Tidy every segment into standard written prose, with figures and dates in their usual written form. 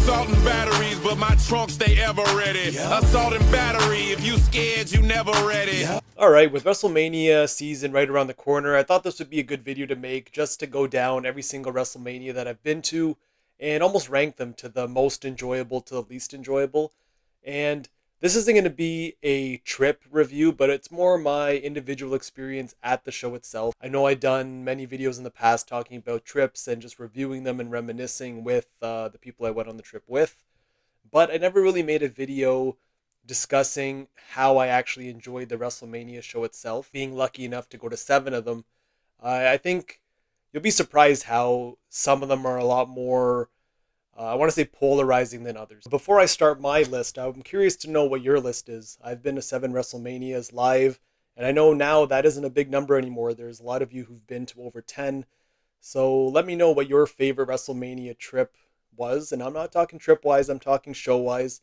assault and batteries, but my trunk stay ever ready. Assault and battery, if you scared, you never ready. Alright, with WrestleMania season right around the corner, I thought this would be a good video to make just to go down every single WrestleMania that I've been to and almost rank them to the most enjoyable to the least enjoyable. And this isn't going to be a trip review, but it's more my individual experience at the show itself. I know I've done many videos in the past talking about trips and just reviewing them and reminiscing with the people I went on the trip with, but I never really made a video discussing how I actually enjoyed the WrestleMania show itself, being lucky enough to go to 7 of them. I think you'll be surprised how some of them are a lot more, I want to say, polarizing than others. Before I start my list, I'm curious to know what your list is. I've been to 7 WrestleManias live, and I know now that isn't a big number anymore. There's a lot of you who've been to over 10. So let me know what your favorite WrestleMania trip was. And I'm not talking trip-wise, I'm talking show-wise.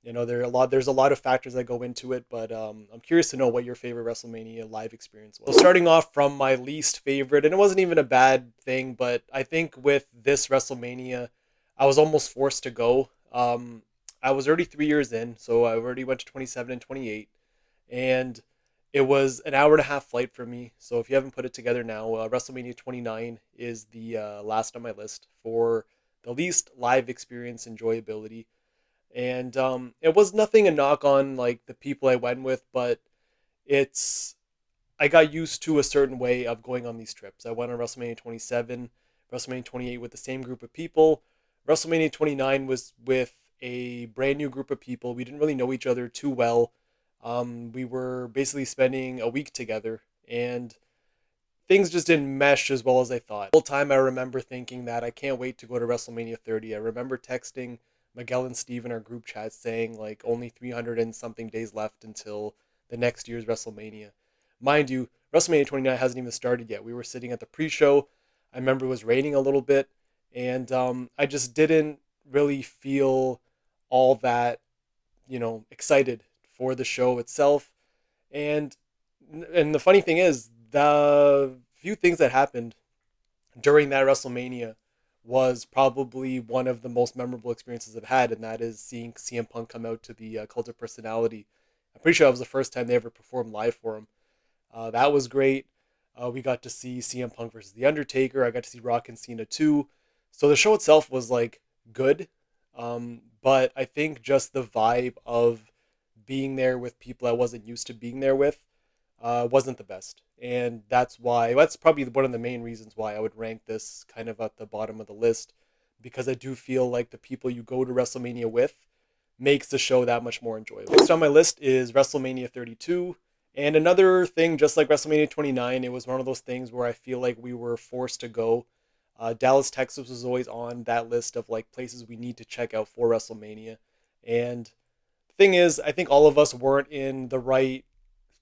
You know, there's a lot of factors that go into it, but I'm curious to know what your favorite WrestleMania live experience was. So starting off from my least favorite, and it wasn't even a bad thing, but I think with this WrestleMania, I was almost forced to go. I was already 3 years in, so I already went to 27 and 28, and it was an hour and a half flight for me. So if you haven't put it together now, WrestleMania 29 is the last on my list for the least live experience enjoyability. And it was nothing a knock on like the people I went with, but I got used to a certain way of going on these trips. I went on WrestleMania 27, WrestleMania 28 with the same group of people. WrestleMania 29 was with a brand new group of people. We didn't really know each other too well. We were basically spending a week together, and things just didn't mesh as well as I thought. The whole time I remember thinking that I can't wait to go to WrestleMania 30. I remember texting Miguel and Steve in our group chat saying like only 300 and something days left until the next year's WrestleMania. Mind you, WrestleMania 29 hasn't even started yet. We were sitting at the pre-show. I remember it was raining a little bit, and I just didn't really feel all that, excited for the show itself. And the funny thing is, the few things that happened during that WrestleMania was probably one of the most memorable experiences I've had, and that is seeing CM Punk come out to the Cult of Personality. I'm pretty sure that was the first time they ever performed live for him. That was great. We got to see CM Punk versus The Undertaker. I got to see Rock and Cena too. So the show itself was like good, but I think just the vibe of being there with people I wasn't used to being there with wasn't the best. And that's probably one of the main reasons why I would rank this kind of at the bottom of the list, because I do feel like the people you go to WrestleMania with makes the show that much more enjoyable. Next on my list is WrestleMania 32. And another thing, just like WrestleMania 29, it was one of those things where I feel like we were forced to go. Dallas, Texas was always on that list of like places we need to check out for WrestleMania. And the thing is, I think all of us weren't in the right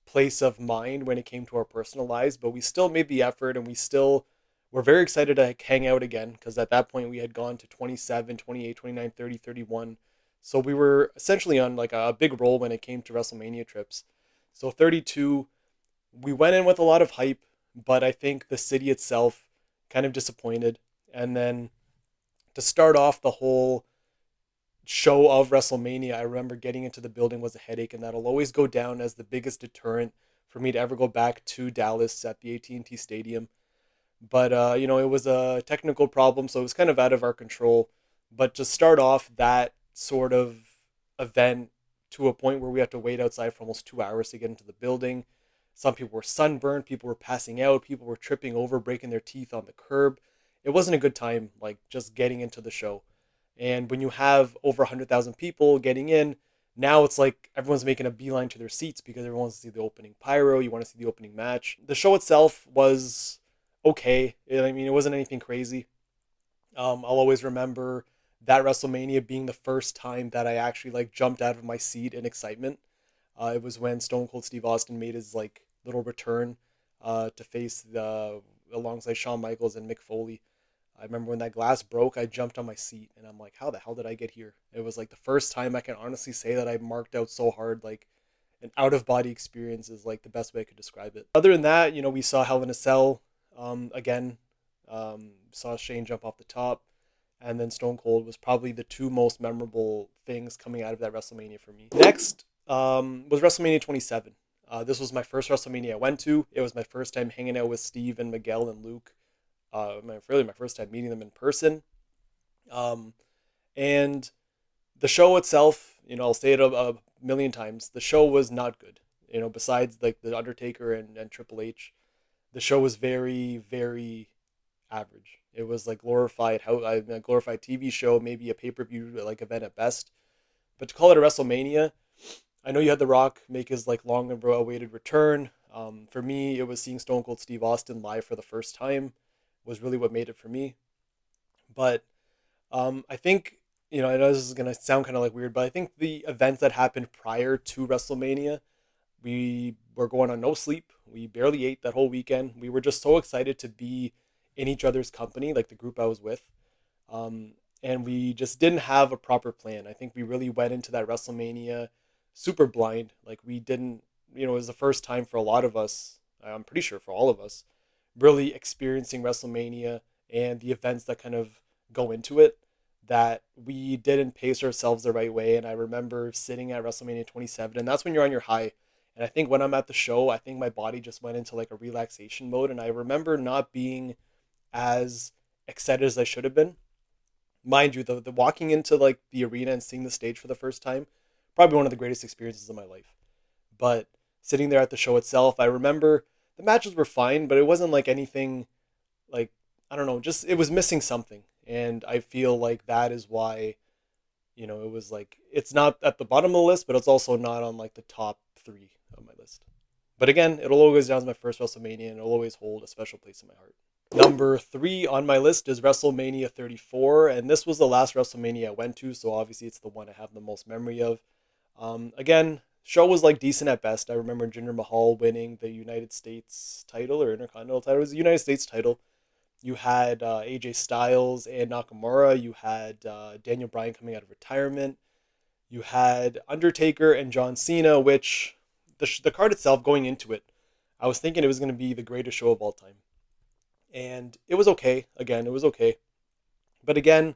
place of mind when it came to our personal lives, but we still made the effort, and we still were very excited to hang out again, because at that point we had gone to 27, 28, 29, 30, 31. So we were essentially on like a big roll when it came to WrestleMania trips. So 32, we went in with a lot of hype, but I think the city itself kind of disappointed. And then to start off the whole show of WrestleMania, I remember getting into the building was a headache, and that'll always go down as the biggest deterrent for me to ever go back to Dallas at the AT&T Stadium. But it was a technical problem, so it was kind of out of our control. But to start off that sort of event to a point where we had to wait outside for almost 2 hours to get into the building. Some people were sunburned, people were passing out, people were tripping over, breaking their teeth on the curb. It wasn't a good time, like just getting into the show. And when you have over 100,000 people getting in, now it's like everyone's making a beeline to their seats because everyone wants to see the opening pyro. You want to see the opening match. The show itself was okay. I mean, it wasn't anything crazy. I'll always remember that WrestleMania being the first time that I actually like jumped out of my seat in excitement. It was when Stone Cold Steve Austin made his like little return to face alongside Shawn Michaels and Mick Foley. I remember when that glass broke, I jumped on my seat, and I'm like, how the hell did I get here? It was like the first time I can honestly say that I marked out so hard. Like an out-of-body experience is like the best way I could describe it. Other than that, we saw Hell in a Cell again. Saw Shane jump off the top. and then Stone Cold was probably the two most memorable things coming out of that WrestleMania for me. Next was WrestleMania 27. This was my first WrestleMania I went to. It was my first time hanging out with Steve and Miguel and Luke. Really my first time meeting them in person. Um, and the show itself, I'll say it a million times. The show was not good. Besides like the Undertaker and Triple H, the show was very, very average. It was like a glorified TV show, maybe a pay-per-view like event at best. But to call it a WrestleMania, I know you had The Rock make his like long awaited return. For me, it was seeing Stone Cold Steve Austin live for the first time was really what made it for me. But I think I know this is gonna sound kind of like weird, but I think the events that happened prior to WrestleMania, we were going on no sleep. We barely ate that whole weekend. We were just so excited to be in each other's company, like the group I was with. Um, and we just didn't have a proper plan. I think we really went into that WrestleMania super blind. Like we didn't, it was the first time for a lot of us, I'm pretty sure for all of us, really experiencing WrestleMania and the events that kind of go into it, that we didn't pace ourselves the right way. And I remember sitting at WrestleMania 27, and that's when you're on your high. And I think when I'm at the show, I think my body just went into like a relaxation mode. And I remember not being as excited as I should have been. Mind you, the walking into like the arena and seeing the stage for the first time, probably one of the greatest experiences of my life. But sitting there at the show itself, I remember the matches were fine, but it wasn't like anything like, I don't know, just it was missing something. And I feel like that is why, it was like it's not at the bottom of the list, but it's also not on like the top 3 of my list. But again, it'll always down as my first WrestleMania, and it'll always hold a special place in my heart. Number 3 on my list is WrestleMania 34, and this was the last WrestleMania I went to, so obviously it's the one I have the most memory of. Again, show was like decent at best. I remember Jinder Mahal winning the United States title or Intercontinental title. It was the United States title. You had AJ Styles and Nakamura. You had Daniel Bryan coming out of retirement. You had Undertaker and John Cena, which the card itself going into it, I was thinking it was going to be the greatest show of all time. And it was okay. Again, it was okay. But again,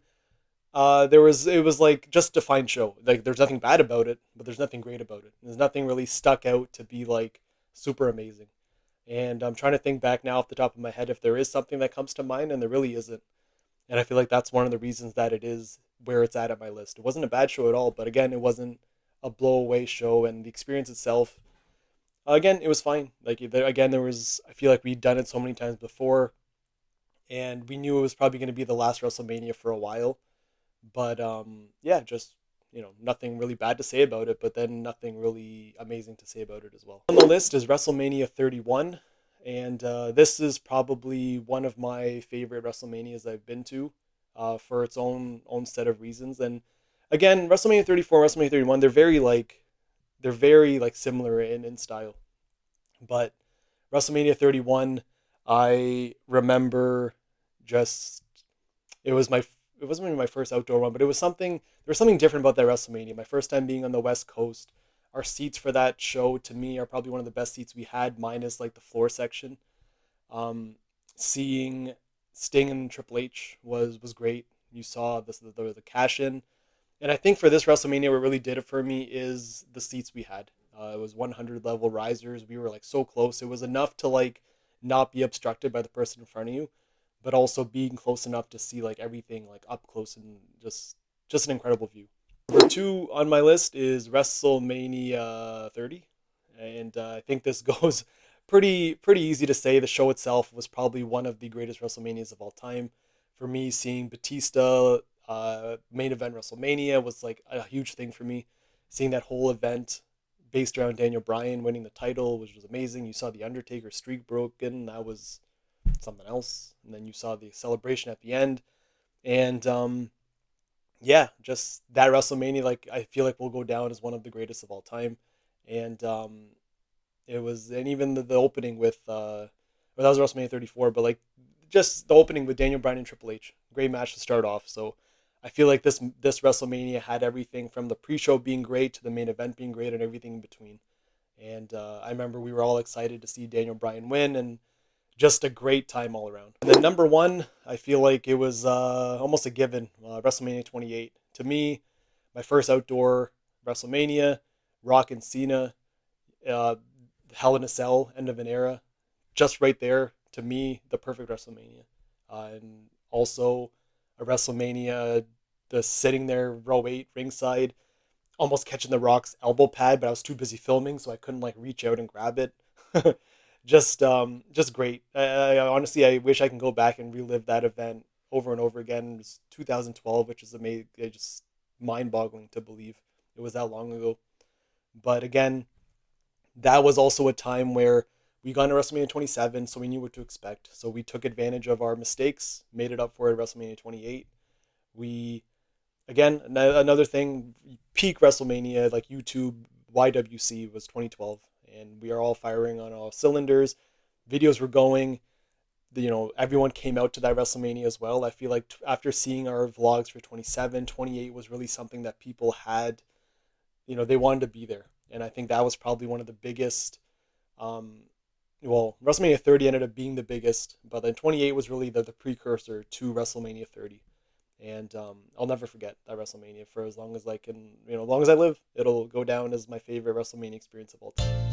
it was like just a fine show. Like there's nothing bad about it, but there's nothing great about it. There's nothing really stuck out to be like super amazing. And I'm trying to think back now off the top of my head if there is something that comes to mind, and there really isn't. And I feel like that's one of the reasons that it is where it's at my list. It wasn't a bad show at all, but again, it wasn't a blow-away show, and the experience itself, again, it was fine. Like again, there was I feel like we'd done it so many times before, and we knew it was probably going to be the last WrestleMania for a while. But yeah, just nothing really bad to say about it, but then nothing really amazing to say about it as well. On the list is WrestleMania 31, and this is probably one of my favorite WrestleManias I've been to, for its own set of reasons. And again, WrestleMania 34, WrestleMania 31, they're very like similar in style, but WrestleMania 31, I remember just it was my it wasn't even my first outdoor one, but it was something there was something different about that WrestleMania. My first time being on the West Coast. Our seats for that show to me are probably one of the best seats we had, minus like the floor section. Seeing Sting and Triple H was great. You saw the cash in, and I think for this WrestleMania, what really did it for me is the seats we had. It was 100 level risers. We were like so close. It was enough to like not be obstructed by the person in front of you, but also being close enough to see like everything like up close and just an incredible view. Number 2 on my list is WrestleMania 30, and I think this goes pretty easy to say. The show itself was probably one of the greatest WrestleManias of all time. For me, seeing Batista main event WrestleMania was like a huge thing for me. Seeing that whole event based around Daniel Bryan winning the title, which was amazing. You saw the Undertaker streak broken. That was something else. And then you saw the celebration at the end. And yeah, just that WrestleMania, like I feel like will go down as one of the greatest of all time. And and even the opening with well, that was WrestleMania 34, but like just the opening with Daniel Bryan and Triple H, great match to start off. So I feel like this WrestleMania had everything from the pre-show being great to the main event being great and everything in between. And I remember we were all excited to see Daniel Bryan win, and just a great time all around. And then number one, I feel like it was almost a given, WrestleMania 28. To me, my first outdoor WrestleMania, Rock and Cena, uh, Hell in a Cell, end of an era, just right there, to me, the perfect WrestleMania. And also a WrestleMania, the sitting there, row 8, ringside, almost catching the Rock's elbow pad, but I was too busy filming, so I couldn't like reach out and grab it. Just great. I honestly, I wish I can go back and relive that event over and over again. It was 2012, which is amazing, just mind-boggling to believe it was that long ago. But again, that was also a time where we got into WrestleMania 27, so we knew what to expect. So we took advantage of our mistakes, made it up for it at WrestleMania 28. We, again, another thing, peak WrestleMania, like YouTube, YWC was 2012, and we are all firing on all cylinders. Videos were going. Everyone came out to that WrestleMania as well. I feel like after seeing our vlogs for 27, 28 was really something that people had, they wanted to be there. And I think that was probably one of the biggest. WrestleMania 30 ended up being the biggest, but then 28 was really the precursor to WrestleMania 30. And I'll never forget that WrestleMania for as long as I can, as long as I live. It'll go down as my favorite WrestleMania experience of all time.